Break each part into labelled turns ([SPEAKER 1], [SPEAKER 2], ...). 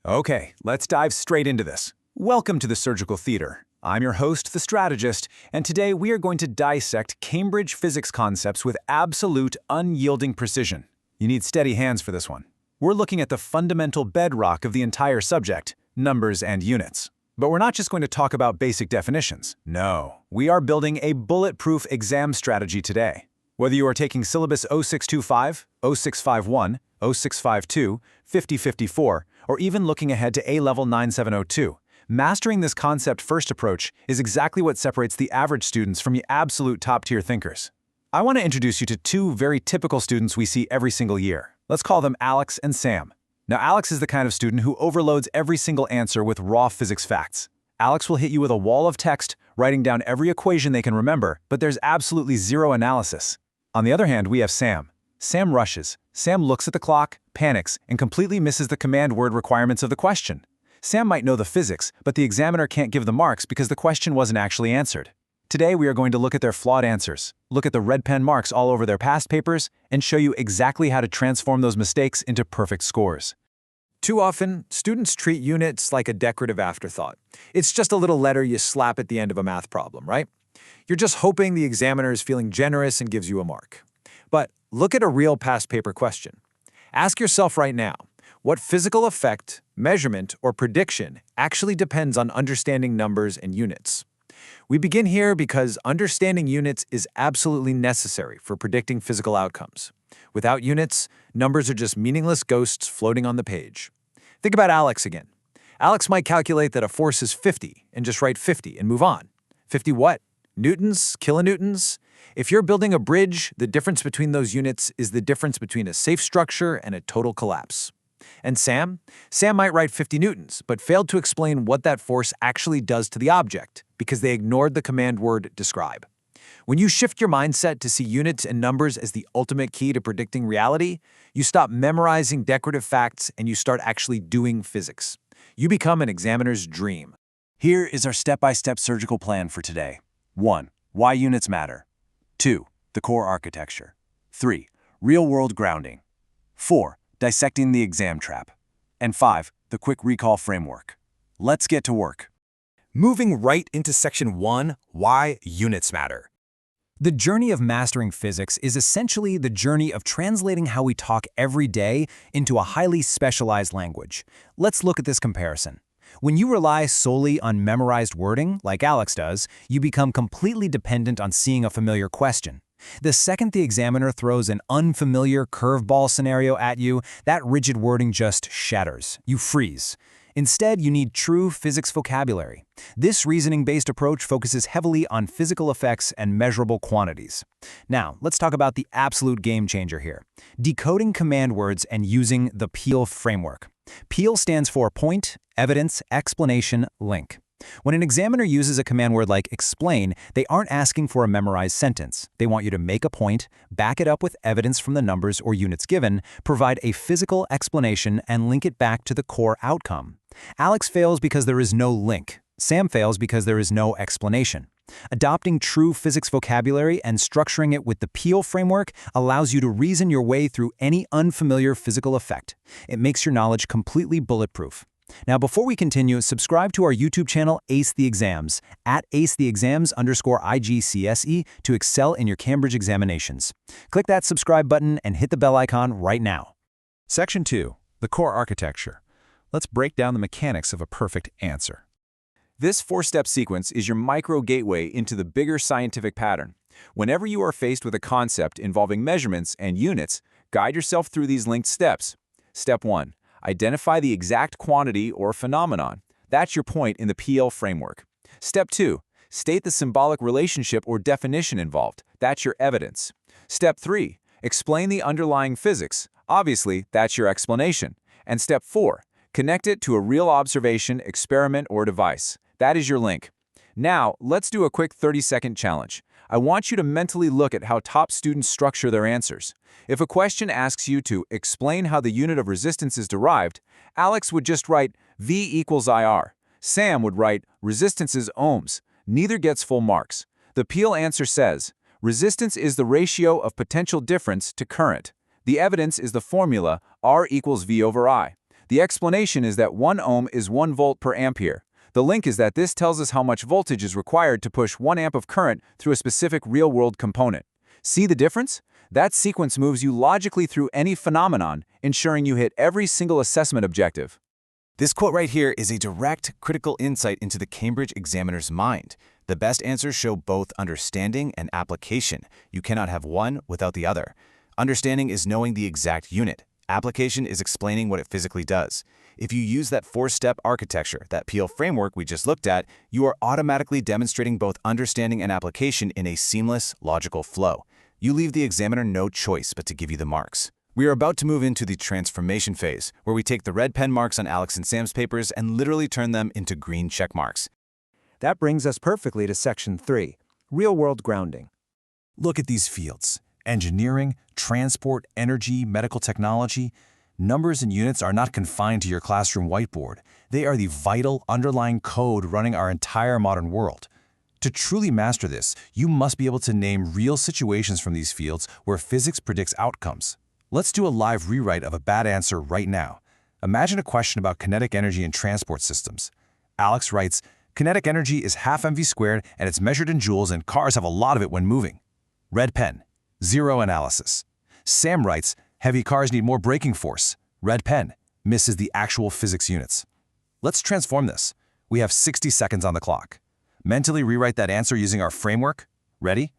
[SPEAKER 1] Okay, let's dive straight into this. Welcome to the Surgical Theater. I'm your host, the Strategist, and today we are going to dissect Cambridge physics concepts with absolute, unyielding precision. You need steady hands for this one. We're looking at the fundamental bedrock of the entire subject, numbers and units. But we're not just going to talk about basic definitions. No, we are building a bulletproof exam strategy today. Whether you are taking syllabus 0625, 0651, 0652, 5054, or even looking ahead to A-Level 9702, mastering this concept-first approach is exactly what separates the average students from the absolute top-tier thinkers. I want to introduce you to two very typical students we see every single year. Let's call them Alex and Sam. Now, Alex is the kind of student who overloads every single answer with raw physics facts. Alex will hit you with a wall of text, writing down every equation they can remember, but there's absolutely zero analysis. On the other hand, we have Sam. Sam rushes. Sam looks at the clock, panics, and completely misses the command word requirements of the question. Sam might know the physics, but the examiner can't give the marks because the question wasn't actually answered. Today, we are going to look at their flawed answers, look at the red pen marks all over their past papers, and show you exactly how to transform those mistakes into perfect scores.
[SPEAKER 2] Too often, students treat units like a decorative afterthought. It's just a little letter you slap at the end of a math problem, right? You're just hoping the examiner is feeling generous and gives you a mark. But look at a real past paper question. Ask yourself right now, what physical effect, measurement, or prediction actually depends on understanding numbers and units? We begin here because understanding units is absolutely necessary for predicting physical outcomes. Without units, numbers are just meaningless ghosts floating on the page. Think about Alex again. Alex might calculate that a force is 50 and just write 50 and move on. 50 what? Newtons? Kilonewtons? If you're building a bridge, the difference between those units is the difference between a safe structure and a total collapse. And Sam? Sam might write 50 newtons, but failed to explain what that force actually does to the object because they ignored the command word describe. When you shift your mindset to see units and numbers as the ultimate key to predicting reality, you stop memorizing decorative facts and you start actually doing physics. You become an examiner's dream.
[SPEAKER 1] Here is our step-by-step surgical plan for today. 1. Why units matter. 2. The core architecture. 3. Real-world grounding. 4. Dissecting the exam trap. And 5. The quick recall framework. Let's get to work.
[SPEAKER 3] Moving right into Section 1, Why Units Matter.
[SPEAKER 4] The journey of mastering physics is essentially the journey of translating how we talk every day into a highly specialized language. Let's look at this comparison. When you rely solely on memorized wording, like Alex does, you become completely dependent on seeing a familiar question. The second the examiner throws an unfamiliar curveball scenario at you, that rigid wording just shatters. You freeze. Instead, you need true physics vocabulary. This reasoning-based approach focuses heavily on physical effects and measurable quantities. Now, let's talk about the absolute game changer here: decoding command words and using the PEAL framework. PEAL stands for Point, Evidence, Explanation, Link. When an examiner uses a command word like explain, they aren't asking for a memorized sentence. They want you to make a point, back it up with evidence from the numbers or units given, provide a physical explanation, and link it back to the core outcome. Alex fails because there is no link. Sam fails because there is no explanation. Adopting true physics vocabulary and structuring it with the PEAL framework allows you to reason your way through any unfamiliar physical effect. It makes your knowledge completely bulletproof. Now, before we continue, subscribe to our YouTube channel, Ace the Exams, at AceTheExams_IGCSE to excel in your Cambridge examinations. Click that subscribe button and hit the bell icon right now.
[SPEAKER 1] Section 2. The core architecture. Let's break down the mechanics of a perfect answer. This four-step sequence is your micro-gateway into the bigger scientific pattern. Whenever you are faced with a concept involving measurements and units, guide yourself through these linked steps. Step 1. Identify the exact quantity or phenomenon. That's your point in the PEAL framework. Step 2. State the symbolic relationship or definition involved. That's your evidence. Step 3. Explain the underlying physics. Obviously, that's your explanation. And Step 4. Connect it to a real observation, experiment, or device. That is your link. Now, let's do a quick 30-second challenge. I want you to mentally look at how top students structure their answers. If a question asks you to explain how the unit of resistance is derived, Alex would just write V equals IR. Sam would write resistance is ohms. Neither gets full marks. The PEAL answer says, resistance is the ratio of potential difference to current. The evidence is the formula R equals V over I. The explanation is that 1 ohm is 1 volt per ampere. The link is that this tells us how much voltage is required to push 1 amp of current through a specific real-world component. See the difference? That sequence moves you logically through any phenomenon, ensuring you hit every single assessment objective.
[SPEAKER 3] This quote right here is a direct, critical insight into the Cambridge examiner's mind. The best answers show both understanding and application. You cannot have one without the other. Understanding is knowing the exact unit. Application is explaining what it physically does. If you use that 4-step architecture, that PL framework we just looked at, you are automatically demonstrating both understanding and application in a seamless, logical flow. You leave the examiner no choice but to give you the marks. We are about to move into the transformation phase, where we take the red pen marks on Alex and Sam's papers and literally turn them into green check marks.
[SPEAKER 2] That brings us perfectly to Section 3, Real-World Grounding.
[SPEAKER 4] Look at these fields: engineering, transport, energy, medical technology. Numbers and units are not confined to your classroom whiteboard. They are the vital underlying code running our entire modern world. To truly master this, you must be able to name real situations from these fields where physics predicts outcomes. Let's do a live rewrite of a bad answer right now. Imagine a question about kinetic energy in transport systems. Alex writes, kinetic energy is half mv squared and it's measured in joules and cars have a lot of it when moving. Red pen, zero analysis. Sam writes, heavy cars need more braking force. Red pen, misses the actual physics units. Let's transform this. We have 60 seconds on the clock. Mentally rewrite that answer using our framework. Ready?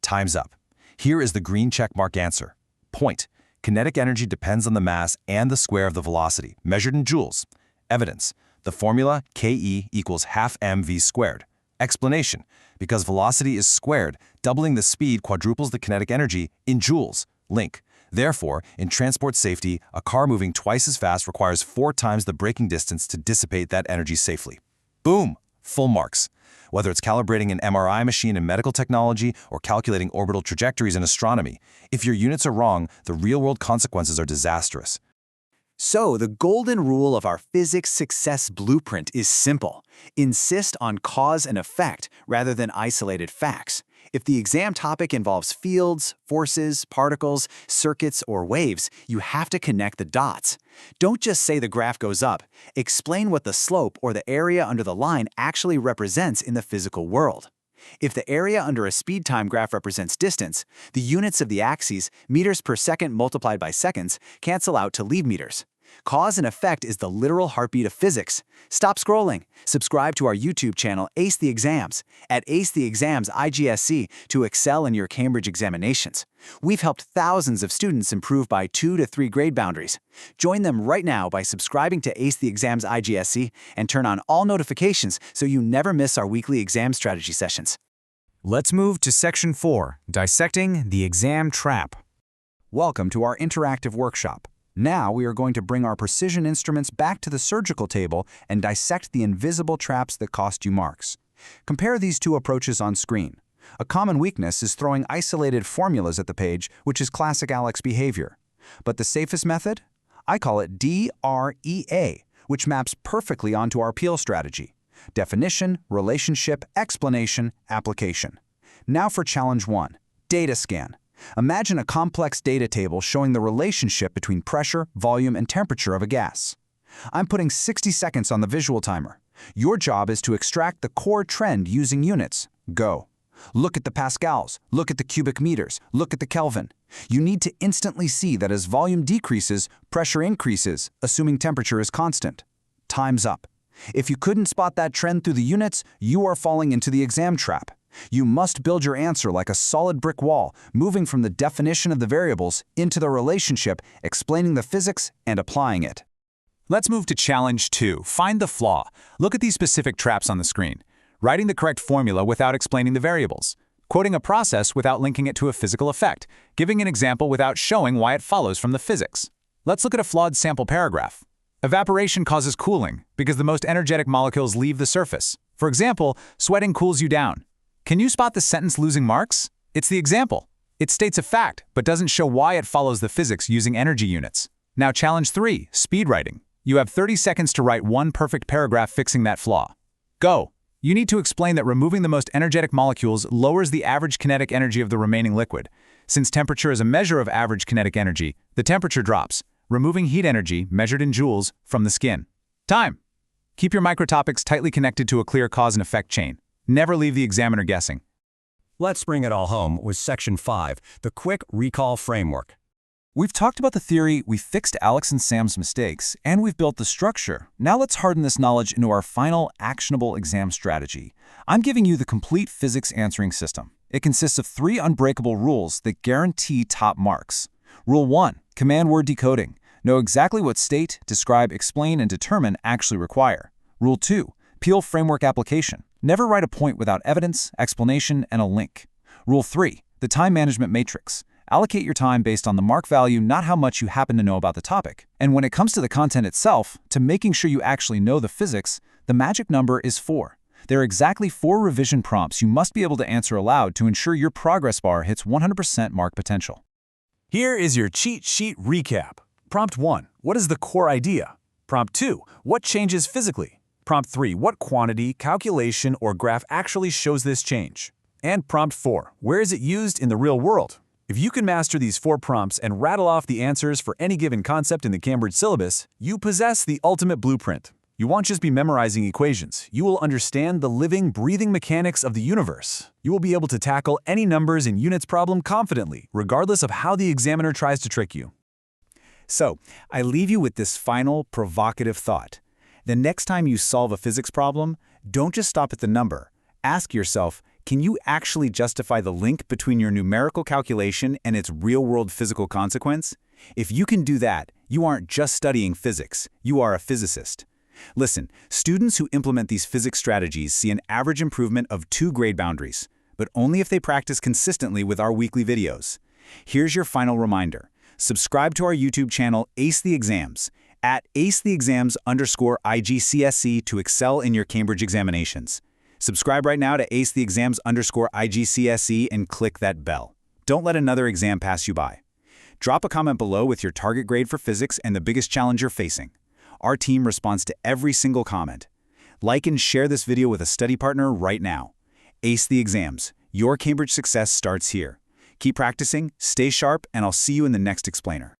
[SPEAKER 4] Time's up. Here is the green checkmark answer. Point: kinetic energy depends on the mass and the square of the velocity, measured in joules. Evidence: the formula Ke equals half mv squared. Explanation: because velocity is squared, doubling the speed quadruples the kinetic energy in joules. Link: therefore, in transport safety, a car moving twice as fast requires 4 times the braking distance to dissipate that energy safely. Boom! Full marks. Whether it's calibrating an MRI machine in medical technology or calculating orbital trajectories in astronomy, if your units are wrong, the real-world consequences are disastrous.
[SPEAKER 2] So, the golden rule of our physics success blueprint is simple. Insist on cause and effect rather than isolated facts. If the exam topic involves fields, forces, particles, circuits, or waves, you have to connect the dots. Don't just say the graph goes up. Explain what the slope or the area under the line actually represents in the physical world. If the area under a speed-time graph represents distance, the units of the axes, meters per second multiplied by seconds, cancel out to leave meters. Cause and effect is the literal heartbeat of physics. Stop scrolling. Subscribe to our YouTube channel, Ace the Exams, at Ace the Exams IGCSE to excel in your Cambridge examinations. We've helped thousands of students improve by 2 to 3 grade boundaries. Join them right now by subscribing to Ace the Exams IGCSE and turn on all notifications so you never miss our weekly exam strategy sessions.
[SPEAKER 4] Let's move to Section 4, Dissecting the Exam Trap.
[SPEAKER 1] Welcome to our interactive workshop. Now we are going to bring our precision instruments back to the surgical table and dissect the invisible traps that cost you marks. Compare these two approaches on screen. A common weakness is throwing isolated formulas at the page, which is classic Alex behavior. But the safest method? I call it DREA, which maps perfectly onto our PEEL strategy. Definition, relationship, explanation, application. Now for challenge 1, data scan. Imagine a complex data table showing the relationship between pressure, volume, and temperature of a gas. I'm putting 60 seconds on the visual timer. Your job is to extract the core trend using units. Go. Look at the pascals, look at the cubic meters, look at the Kelvin. You need to instantly see that as volume decreases, pressure increases, assuming temperature is constant. Time's up. If you couldn't spot that trend through the units, you are falling into the exam trap. You must build your answer like a solid brick wall, moving from the definition of the variables into the relationship, explaining the physics, and applying it.
[SPEAKER 4] Let's move to Challenge 2, Find the Flaw. Look at these specific traps on the screen. Writing the correct formula without explaining the variables. Quoting a process without linking it to a physical effect. Giving an example without showing why it follows from the physics. Let's look at a flawed sample paragraph. Evaporation causes cooling because the most energetic molecules leave the surface. For example, sweating cools you down. Can you spot the sentence losing marks? It's the example. It states a fact, but doesn't show why it follows the physics using energy units. Now challenge 3, speed writing. You have 30 seconds to write one perfect paragraph fixing that flaw. Go! You need to explain that removing the most energetic molecules lowers the average kinetic energy of the remaining liquid. Since temperature is a measure of average kinetic energy, the temperature drops.
[SPEAKER 1] removing heat energy, measured in joules, from the skin. Time. Keep your microtopics tightly connected to a clear cause and effect chain. Never leave the examiner guessing.
[SPEAKER 5] Let's bring it all home with Section 5, the Quick Recall Framework.
[SPEAKER 4] We've talked about the theory, we've fixed Alex and Sam's mistakes, and we've built the structure. Now let's harden this knowledge into our final actionable exam strategy. I'm giving you the complete physics answering system. It consists of 3 unbreakable rules that guarantee top marks. Rule 1, command word decoding. Know exactly what state, describe, explain, and determine actually require. Rule 2, peel framework application. Never write a point without evidence, explanation, and a link. Rule 3, the time management matrix. Allocate your time based on the mark value, not how much you happen to know about the topic. And when it comes to the content itself, to making sure you actually know the physics, the magic number is 4. There are exactly 4 revision prompts you must be able to answer aloud to ensure your progress bar hits 100% mark potential.
[SPEAKER 1] Here is your cheat sheet recap. Prompt 1, what is the core idea? Prompt 2, what changes physically? Prompt 3, what quantity, calculation, or graph actually shows this change? And Prompt 4, where is it used in the real world? If you can master these 4 prompts and rattle off the answers for any given concept in the Cambridge syllabus, you possess the ultimate blueprint. You won't just be memorizing equations, you will understand the living, breathing mechanics of the universe. You will be able to tackle any numbers and units problem confidently, regardless of how the examiner tries to trick you.
[SPEAKER 4] So, I leave you with this final, provocative thought. The next time you solve a physics problem, don't just stop at the number. Ask yourself, can you actually justify the link between your numerical calculation and its real-world physical consequence? If you can do that, you aren't just studying physics, you are a physicist. Listen, students who implement these physics strategies see an average improvement of 2 grade boundaries, but only if they practice consistently with our weekly videos. Here's your final reminder. Subscribe to our YouTube channel, Ace the Exams, at acetheexams_IGCSE to excel in your Cambridge examinations. Subscribe right now to acetheexams_IGCSE and click that bell. Don't let another exam pass you by. Drop a comment below with your target grade for physics and the biggest challenge you're facing. Our team responds to every single comment. Like and share this video with a study partner right now. Ace the Exams. Your Cambridge success starts here. Keep practicing, stay sharp, and I'll see you in the next explainer.